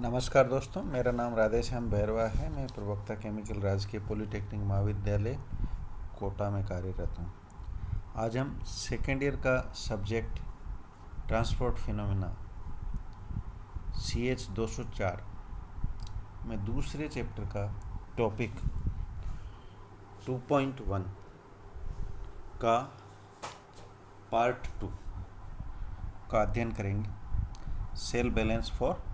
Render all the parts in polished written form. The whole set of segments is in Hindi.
नमस्कार दोस्तों, मेरा नाम राधेश्याम भैरवा है। मैं प्रवक्ता केमिकल राजकीय पॉलिटेक्निक महाविद्यालय कोटा में कार्यरत हूँ। आज हम सेकेंड ईयर का सब्जेक्ट ट्रांसपोर्ट फिनोमेना CH 204 में दूसरे चैप्टर का टॉपिक 2.1 का पार्ट 2 का अध्ययन करेंगे। Shell balance for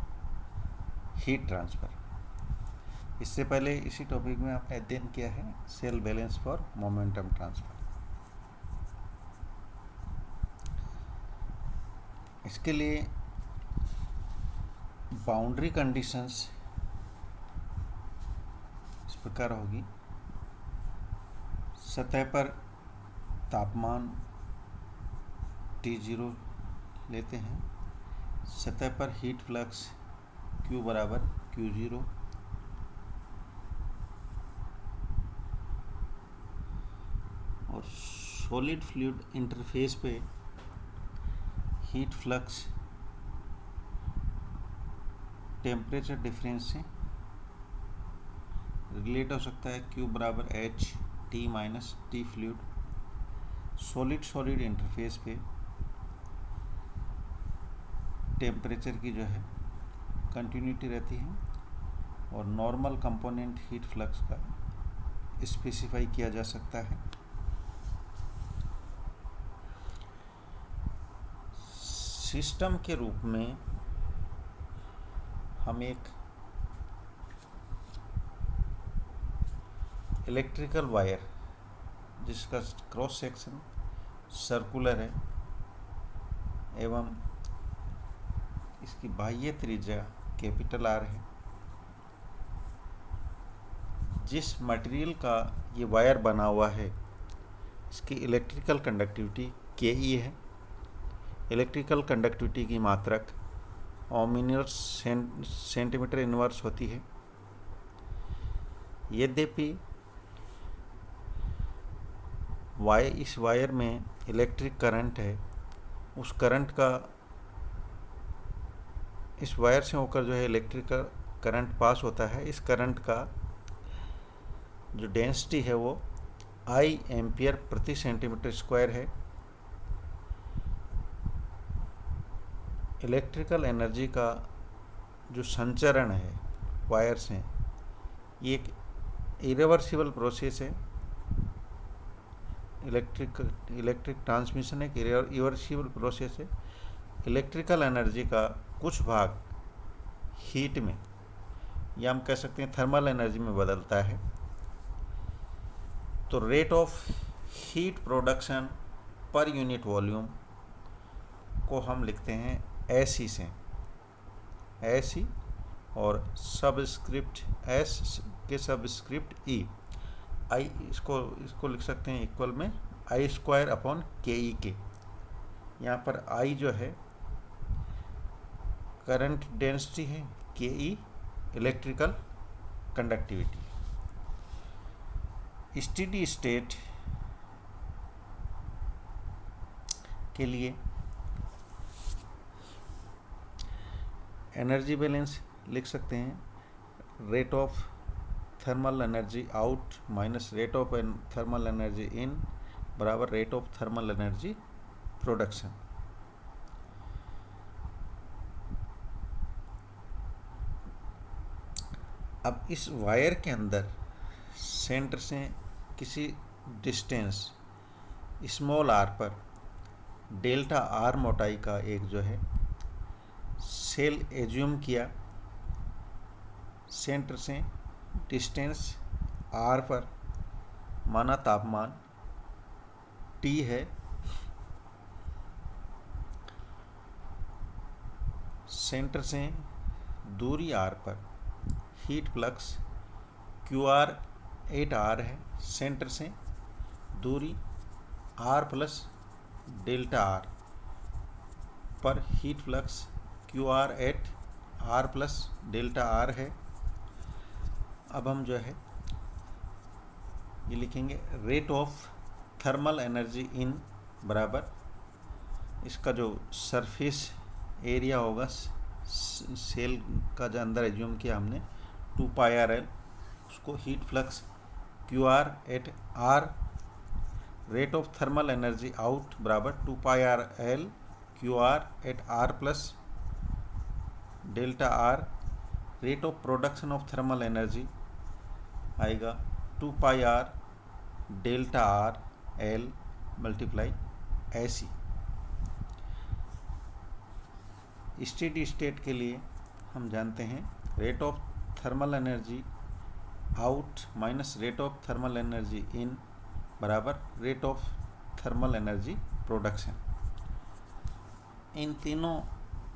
heat transfer. इससे पहले इसी टॉपिक में आपने अध्ययन किया है shell balance for momentum transfer. इसके लिए बाउंड्री कंडीशंस इस प्रकार होगी। सतह पर तापमान T0 लेते हैं। सतह पर हीट फ्लक्स Q बराबर Q0। और सॉलिड फ्लूइड इंटरफेस पे हीट फ्लक्स टेम्परेचर डिफरेंस से रिलेट हो सकता है। Q बराबर H T minus T fluid. Solid interface पे टेम्परेचर की जो है कंटिन्यूटी रहती है और नॉर्मल कंपोनेंट हीट फ्लक्स का स्पेसिफाई किया जा सकता है। सिस्टम के रूप में हम एक इलेक्ट्रिकल वायर जिसका क्रॉस सेक्शन सर्कुलर है एवं इसकी बाह्य त्रिज्या कैपिटल R है, जिस मटेरियल का ये वायर बना हुआ है इसकी इलेक्ट्रिकल कंडक्टिविटी KE है। इलेक्ट्रिकल कंडक्टिविटी की मात्रक ओम इनवर्स सेंटीमीटर इनवर्स होती है। यद्यपि इस वायर में इलेक्ट्रिक करंट है, उस करंट का इस वायर से होकर जो है इलेक्ट्रिकल करंट पास होता है। इस करंट का जो डेंसिटी है वो I एम्पियर प्रति सेंटीमीटर स्क्वायर है। इलेक्ट्रिकल एनर्जी का जो संचरण है वायर से, ये एक इरिवर्सिबल प्रोसेस है। इलेक्ट्रिक ट्रांसमिशन एक इरिवर्सिबल प्रोसेस है। इलेक्ट्रिकल एनर्जी का कुछ भाग हीट में या हम कह सकते हैं थर्मल एनर्जी में बदलता है। तो rate of heat production per unit volume को हम लिखते हैं SE से, SE और सबस्क्रिप्ट S के सबस्क्रिप्ट E I इसको लिख सकते हैं इक्वल में I स्क्वायर अपॉन KE के। यहाँ पर I जो है करंट डेंसिटी है, KE electrical conductivity. Steady state के लिए एनर्जी बैलेंस लिख सकते हैं rate of thermal energy out minus rate of thermal energy in बराबर rate of thermal energy production. अब इस वायर के अंदर सेंटर से किसी डिस्टेंस स्मॉल r पर डेल्टा R मोटाई का एक जो है सेल एज्यूम किया। सेंटर से डिस्टेंस R पर माना तापमान T है। सेंटर से दूरी R पर हीट फ्लक्स QR 8R है। सेंटर से दूरी R प्लस डेल्टा R पर heat flux QR 8R plus delta R है। अब हम जो है ये लिखेंगे rate of thermal energy in बराबर इसका जो सरफेस एरिया होगा सेल का जो अंदर एज्यूम किया हमने 2πRL, उसको heat flux QR at R, rate of thermal energy out बराबर 2πRL QR at R plus delta R, rate of production of thermal energy आएगा 2πR delta R L multiply ऐसी। स्टेडी स्टेट के लिए हम जानते हैं rate of thermal energy out minus rate of thermal energy in बराबर rate of thermal energy production. इन तीनों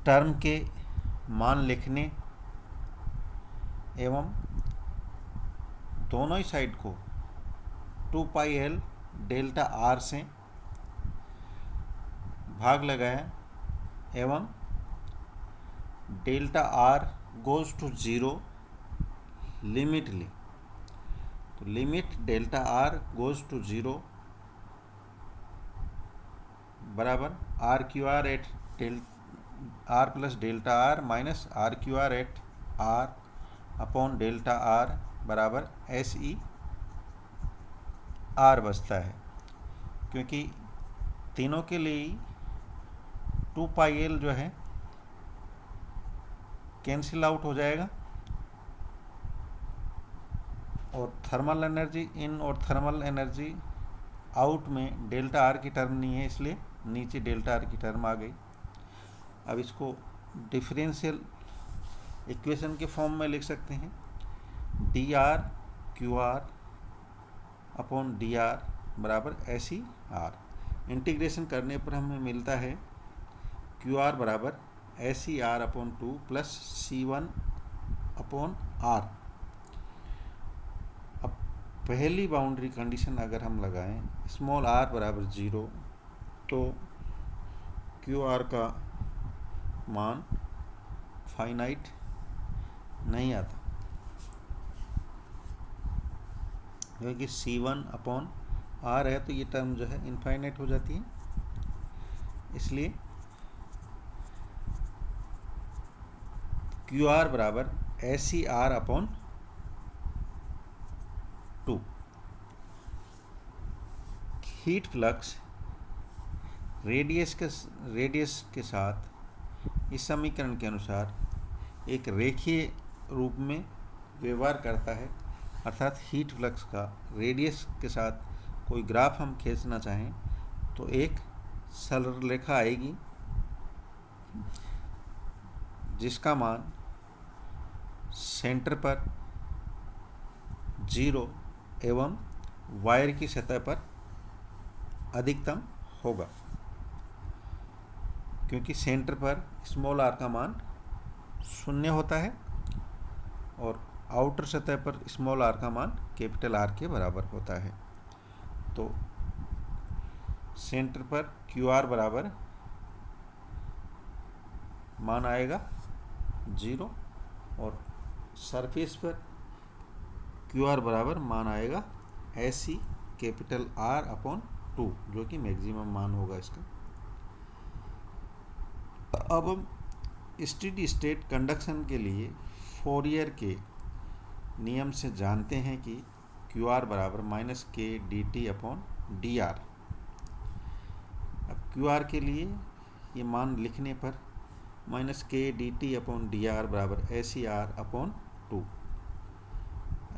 टर्म के मान लिखने एवं दोनों ही साइड को 2πL डेल्टा R से भाग लगाया एवं delta R goes to 0 limit ली। तो limit delta R goes to 0 बराबर RQR at R plus delta R minus RQR at R upon delta R बराबर SE R बचता है, क्योंकि तीनों के लिए 2πL जो है कैंसिल आउट हो जाएगा और थर्मल एनर्जी इन और थर्मल एनर्जी आउट में डेल्टा R की टर्म नहीं है, इसलिए नीचे डेल्टा R की टर्म आ गई। अब इसको डिफरेंशियल इक्वेशन के फॉर्म में लिख सकते हैं dr QR अपॉन dr बराबर SE R। इंटीग्रेशन करने पर हमें मिलता है QR बराबर SE R upon 2 plus C1 upon R। अब पहली बाउंड्री कंडीशन अगर हम लगाएं स्मॉल r बराबर 0 तो QR का मान फाइनाइट नहीं आता, क्योंकि C1 अपॉन R है तो ये टर्म जो है इनफाइनाइट हो जाती है। इसलिए QR बराबर SE R upon 2। Heat flux radius के साथ इस समीकरण के अनुसार एक रेखीय रूप में व्यवहार करता है, अर्थात हीट फ्लक्स का रेडियस के साथ कोई ग्राफ हम खींचना चाहें तो एक सरल रेखा आएगी जिसका मान सेंटर पर 0 एवं वायर की सतह पर अधिकतम होगा, क्योंकि सेंटर पर स्मॉल r का मान 0 होता है और आउटर सतह पर स्मॉल r का मान कैपिटल R के बराबर होता है। तो सेंटर पर QR बराबर मान आएगा 0 और सरफेस पर QR बराबर मान आएगा SE कैपिटल R अपॉन 2, जो कि मैक्सिमम मान होगा इसका। अब हम स्टेडी स्टेट कंडक्शन के लिए फोरियर के नियम से जानते हैं कि QR बराबर माइनस के dt अपॉन dr। अब QR के लिए ये मान लिखने पर माइनस के dt अपॉन dr बराबर SER अपॉन 2,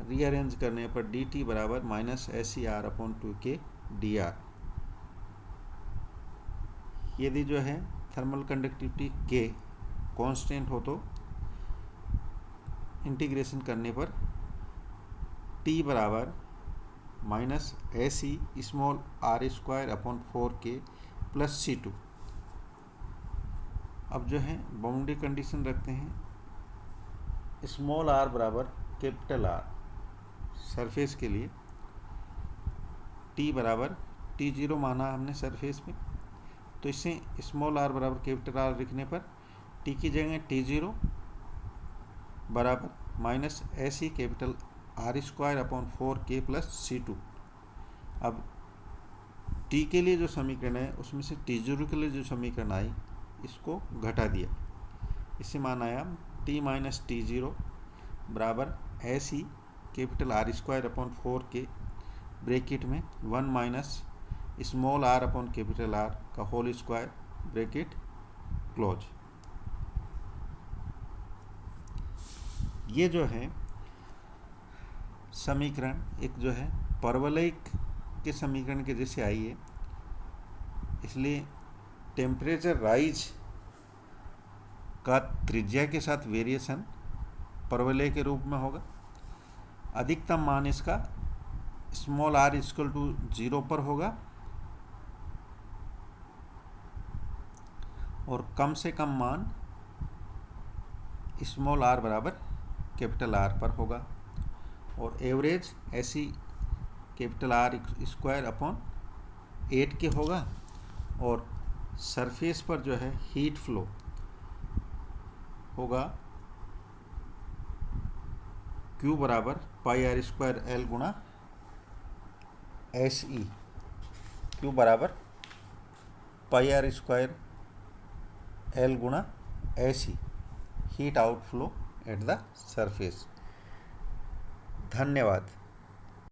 रीअरेंज करने पर dt बराबर माइनस SER अपॉन 2 के dr। यदि जो है थर्मल कंडक्टिविटी K कांस्टेंट हो तो इंटीग्रेशन करने पर T बराबर minus SE small r square upon 4K plus C2। अब जो है बाउंड्री कंडीशन रखते हैं स्मॉल r बराबर कैपिटल R सरफेस के लिए, T बराबर T0 माना हमने सरफेस में, तो इससे स्मॉल r बराबर कैपिटल R लिखने पर T की जगह T0 बराबर minus SE capital R square upon 4K plus C2। अब T के लिए जो समीकरण है उसमें से T0 के लिए जो समीकरण आई इसको घटा दिया, इससे मान आया T माइनस T0 बराबर ऐसी capital R square upon 4 bracket में 1 minus small r upon capital R का होल स्क्वायर ब्रैकेट क्लोज। ये जो है समीकरण एक जो है परवलयिक के समीकरण के जैसे आई है, इसलिए टेम्परेचर राइज का त्रिज्या के साथ वेरिएशन परवलय के रूप में होगा। अधिकतम मान इसका स्मॉल r इक्वल टू 0 पर होगा और कम से कम मान स्मॉल r बराबर कैपिटल R पर होगा और एवरेज ऐसी कैपिटल R स्क्वायर अपॉन 8 के होगा और सरफेस पर जो है हीट फ्लो होगा Q बराबर पाई R स्क्वायर L गुणा SE। Q बराबर पाई R स्क्वायर L गुणा SE, heat outflow at the surface. धन्यवाद।